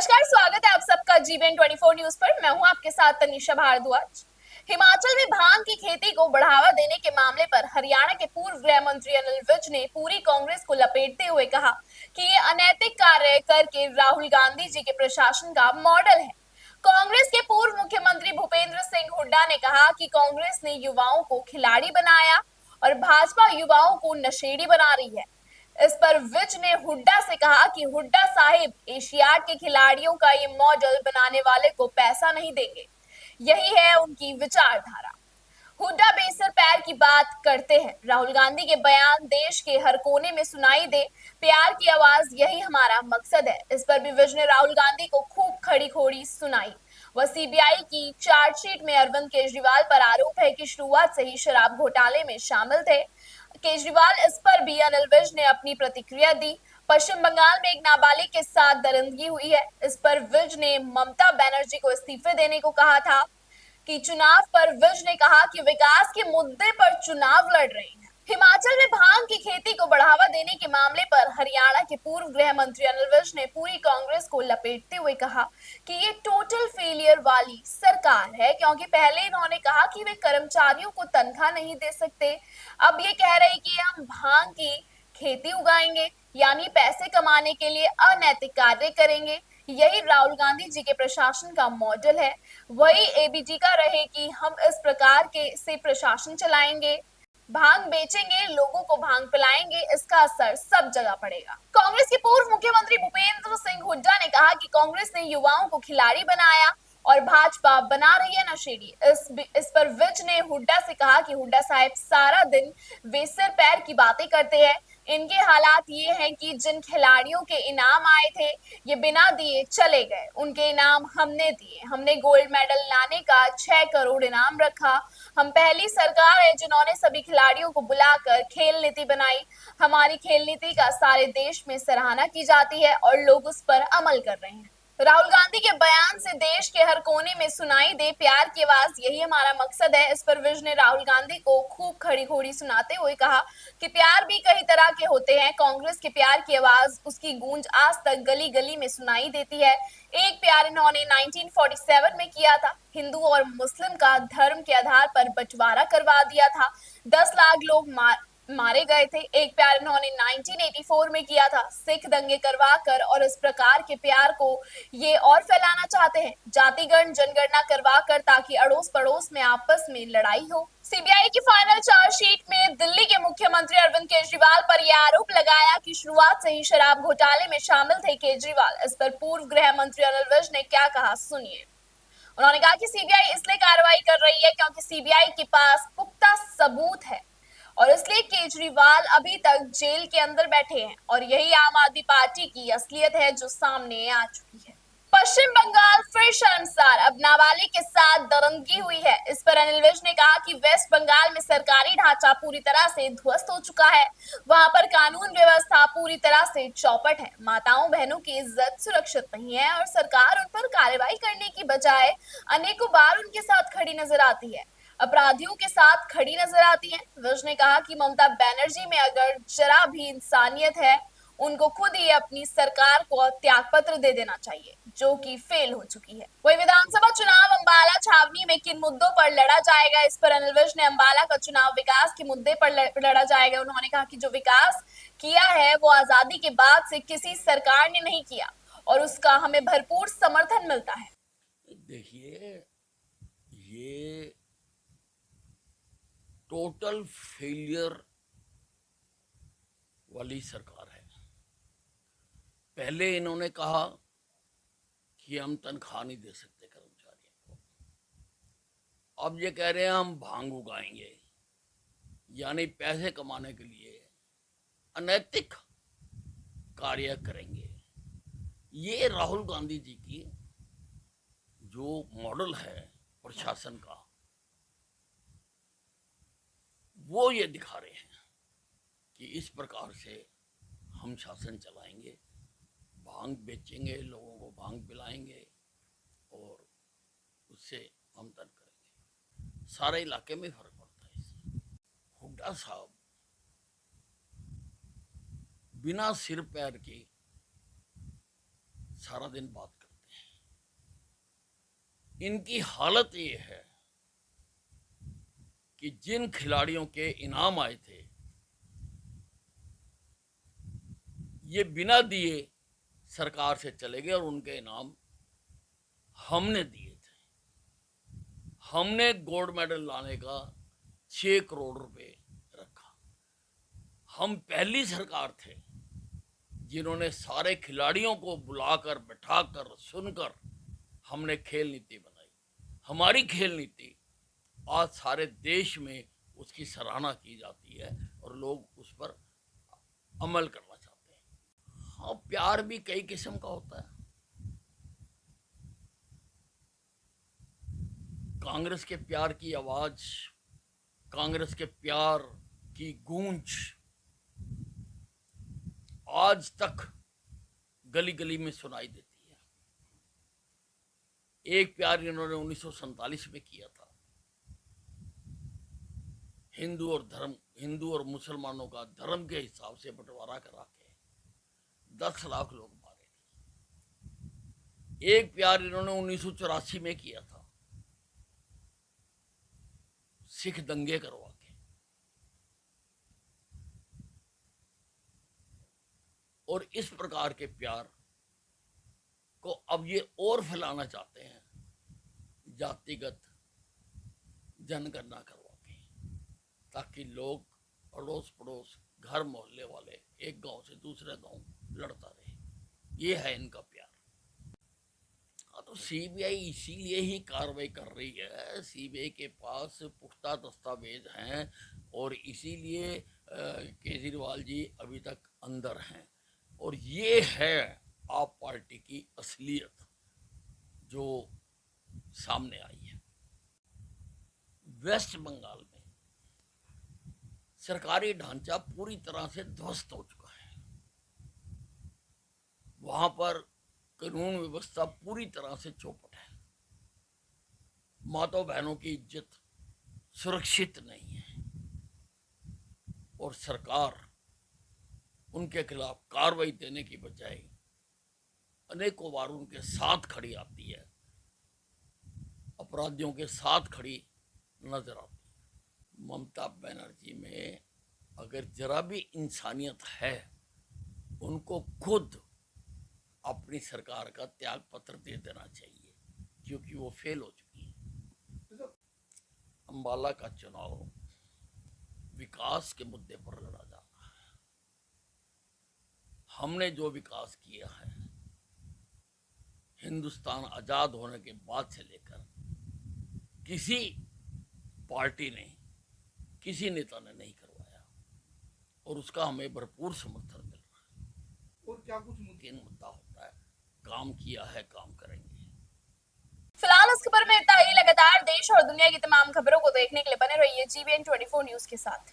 नमस्कार, स्वागत है आप सबका जीबीएन 24 न्यूज पर। मैं हूं आपके साथ तनिषा भारद्वाज। हिमाचल में भांग की खेती को बढ़ावा देने के मामले पर हरियाणा के पूर्व गृह मंत्री अनिल विज ने पूरी कांग्रेस को लपेटते हुए कहा कि ये अनैतिक कार्य करके राहुल गांधी जी के प्रशासन का मॉडल है। कांग्रेस के पूर्व मुख्यमंत्री भूपेंद्र सिंह हुड्डा ने कहा कि कांग्रेस ने युवाओं को खिलाड़ी बनाया और भाजपा युवाओं को नशेड़ी बना रही है। इस पर विज ने हुड्डा से कहा कि हुड्डा साहिब एशियाड के खिलाड़ियों का ये मॉडल बनाने वाले को पैसा नहीं देंगे, यही है उनकी विचारधारा। हुड्डा बेसर पैर की बात करते हैं। राहुल गांधी के बयान देश के हर कोने में सुनाई दे, प्यार की आवाज यही हमारा मकसद है। इस पर भी विज ने राहुल गांधी को खूब खड़ी खोड़ी सुनाई। वह सीबीआई की चार्जशीट में अरविंद केजरीवाल पर आरोप है कि शुरुआत से ही शराब घोटाले में शामिल थे। केजरीवाल इस पर भी अनिल विज ने अपनी प्रतिक्रिया दी। पश्चिम बंगाल में एक नाबालिग के साथ दरिंदगी हुई है। इस पर विज ने ममता बनर्जी को इस्तीफे देने को कहा था। कि चुनाव पर विज ने कहा कि विकास के मुद्दे पर चुनाव लड़ रहे हैं। हिमाचल में भांग की खेती को बढ़ावा देने के मामले पर हरियाणा के पूर्व गृह मंत्री अनिल विज ने पूरी कांग्रेस को लपेटते हुए कहा कि ये टोटल फेलियर वाली सरकार है, क्योंकि पहले इन्होंने कहा कि वे कर्मचारियों को तनख्वाह नहीं दे सकते, अब ये कह रहे कि हम भांग की खेती उगाएंगे, यानी पैसे कमाने के लिए अनैतिक कार्य करेंगे। यही राहुल गांधी जी के प्रशासन का मॉडल है। वही एबीजी का रहे कि हम इस प्रकार के से प्रशासन चलाएंगे, भांग बेचेंगे, लोगों को भांग पिलाएंगे, इसका असर सब जगह पड़ेगा। कांग्रेस के पूर्व मुख्यमंत्री भूपेंद्र सिंह हुड्डा ने कहा कि कांग्रेस ने युवाओं को खिलाड़ी बनाया और भाजपा बना रही है नशेड़ी। इस पर विज ने हुड्डा से कहा कि हुड्डा साहब सारा दिन वे सिर पैर की बातें करते हैं। इनके हालात ये हैं कि जिन खिलाड़ियों के इनाम आए थे ये बिना दिए चले गए, उनके इनाम हमने दिए। हमने गोल्ड मेडल लाने का 6 करोड़ इनाम रखा। हम पहली सरकार है जिन्होंने सभी खिलाड़ियों को बुलाकर खेल नीति बनाई। हमारी खेल नीति का सारे देश में सराहना की जाती है और लोग उस पर अमल कर रहे हैं। राहुल गांधी के बयान से देश के हर कोने में सुनाई दे, प्यार की आवाज यही हमारा मकसद है। इस पर विज ने राहुल गांधी को खूब खड़ी खोड़ी सुनाते हुए कहा कि प्यार भी कई तरह के होते हैं। कांग्रेस के प्यार की आवाज, उसकी गूंज आज तक गली गली में सुनाई देती है। एक प्यार इन्होंने 1947 में किया था। हिंदू और मुस्लिम का धर्म के आधार पर बंटवारा करवा दिया था। 10 लाख लोग मारे गए थे। एक प्यार इन्होंने 1984 में किया था, सिख दंगे करवा कर, और इस प्रकार के प्यार को ये और फैलाना चाहते हैं, जातिगण जनगणना करवा कर, ताकि अड़ोस पड़ोस में आपस में लड़ाई हो। सीबीआई की फाइनल चार्जशीट में दिल्ली के मुख्यमंत्री अरविंद केजरीवाल पर यह आरोप लगाया कि शुरुआत से ही शराब घोटाले में शामिल थे केजरीवाल। इस पर पूर्व गृह मंत्री अनिल विज ने क्या कहा, सुनिए। उन्होंने कहा कि सीबीआई इसलिए कार्रवाई कर रही है क्योंकि सीबीआई के पास पुख्ता सबूत है और इसलिए केजरीवाल अभी तक जेल के अंदर बैठे हैं, और यही आम आदमी पार्टी की असलियत है जो सामने आ चुकी है। पश्चिम बंगाल फिर शर्मसार, अब नाबालिग के साथ दरिंदगी हुई है। इस पर अनिल विज ने कहा कि वेस्ट बंगाल में सरकारी ढांचा पूरी तरह से ध्वस्त हो चुका है। वहां पर कानून व्यवस्था पूरी तरह से चौपट है। माताओं बहनों की इज्जत सुरक्षित नहीं है और सरकार उन पर कार्रवाई करने की बजाय अनेकों बार उनके साथ खड़ी नजर आती है, अपराधियों के साथ खड़ी नजर आती है। विज ने कहा कि ममता बनर्जी में अगर जरा भी इंसानियत है, उनको खुद ही अपनी सरकार को त्यागपत्र दे देना चाहिए, जो कि फेल हो चुकी है। वही विधानसभा चुनाव अंबाला छावनी में किन मुद्दों पर लड़ा जाएगा, इस पर अनिल विज ने अंबाला का चुनाव विकास के मुद्दे पर लड़ा जाएगा। उन्होंने कहा कि जो विकास किया है वो आजादी के बाद से किसी सरकार ने नहीं किया और उसका हमें भरपूर समर्थन मिलता है। देखिए, ये टोटल फेलियर वाली सरकार है। पहले इन्होंने कहा कि हम तनख्वाह नहीं दे सकते कर्मचारियों को, अब ये कह रहे हैं हम भांग उगाएंगे, यानी पैसे कमाने के लिए अनैतिक कार्य करेंगे। ये राहुल गांधी जी की जो मॉडल है प्रशासन का, वो ये दिखा रहे हैं कि इस प्रकार से हम शासन चलाएंगे, भांग बेचेंगे, लोगों को भांग पिलाएंगे और उससे आमदन करेंगे। सारे इलाके में फर्क पड़ता है इससे। हुड्डा साहब बिना सिर पैर के सारा दिन बात करते हैं। इनकी हालत ये है कि जिन खिलाड़ियों के इनाम आए थे, ये बिना दिए सरकार से चले गए और उनके इनाम हमने दिए थे। हमने गोल्ड मेडल लाने का 6 करोड़ रुपए रखा। हम पहली सरकार थे जिन्होंने सारे खिलाड़ियों को बुलाकर, बैठाकर, सुनकर हमने खेल नीति बनाई। हमारी खेल नीति आज सारे देश में उसकी सराहना की जाती है और लोग उस पर अमल करना चाहते हैं। हाँ, प्यार भी कई किस्म का होता है। कांग्रेस के प्यार की आवाज, कांग्रेस के प्यार की गूंज आज तक गली गली में सुनाई देती है। एक प्यार इन्होंने 1947 में किया था। हिंदू और मुसलमानों का धर्म के हिसाब से बंटवारा करा के 10 लाख लोग मारे थे। एक प्यार इन्होंने 1984 में किया था, सिख दंगे करवा के। और इस प्रकार के प्यार को अब ये और फैलाना चाहते हैं, जातिगत जनगणना करवा के, ताकि लोग अड़ोस पड़ोस, घर मोहल्ले वाले एक गांव से दूसरे गांव लड़ता रहे। ये है इनका प्यार। हाँ, तो सीबीआई इसीलिए ही कार्रवाई कर रही है। सीबीआई के पास पुख्ता दस्तावेज हैं और इसीलिए केजरीवाल जी अभी तक अंदर हैं। और ये है आप पार्टी की असलियत जो सामने आई है। वेस्ट बंगाल में सरकारी ढांचा पूरी तरह से ध्वस्त हो चुका है। वहां पर कानून व्यवस्था पूरी तरह से चौपट है। माताओं बहनों की इज्जत सुरक्षित नहीं है और सरकार उनके खिलाफ कार्रवाई देने की बजाय अनेकों बार उनके साथ खड़ी आती है, अपराधियों के साथ खड़ी नजर आती है। ममता बनर्जी में अगर जरा भी इंसानियत है, उनको खुद अपनी सरकार का त्याग पत्र दे देना चाहिए, क्योंकि वो फेल हो चुकी है। अंबाला का चुनाव विकास के मुद्दे पर लड़ा जा रहा है। हमने जो विकास किया है हिंदुस्तान आजाद होने के बाद से लेकर, किसी पार्टी ने, किसी नेता ने नहीं करवाया और उसका हमें भरपूर समर्थन मिल रहा है। और क्या कुछ मुद्दा होता है, काम किया है, काम करेंगे। फिलहाल इस खबर में इतना ही। लगातार देश और दुनिया की तमाम खबरों को देखने के लिए बने रहिए GBN 24 न्यूज के साथ।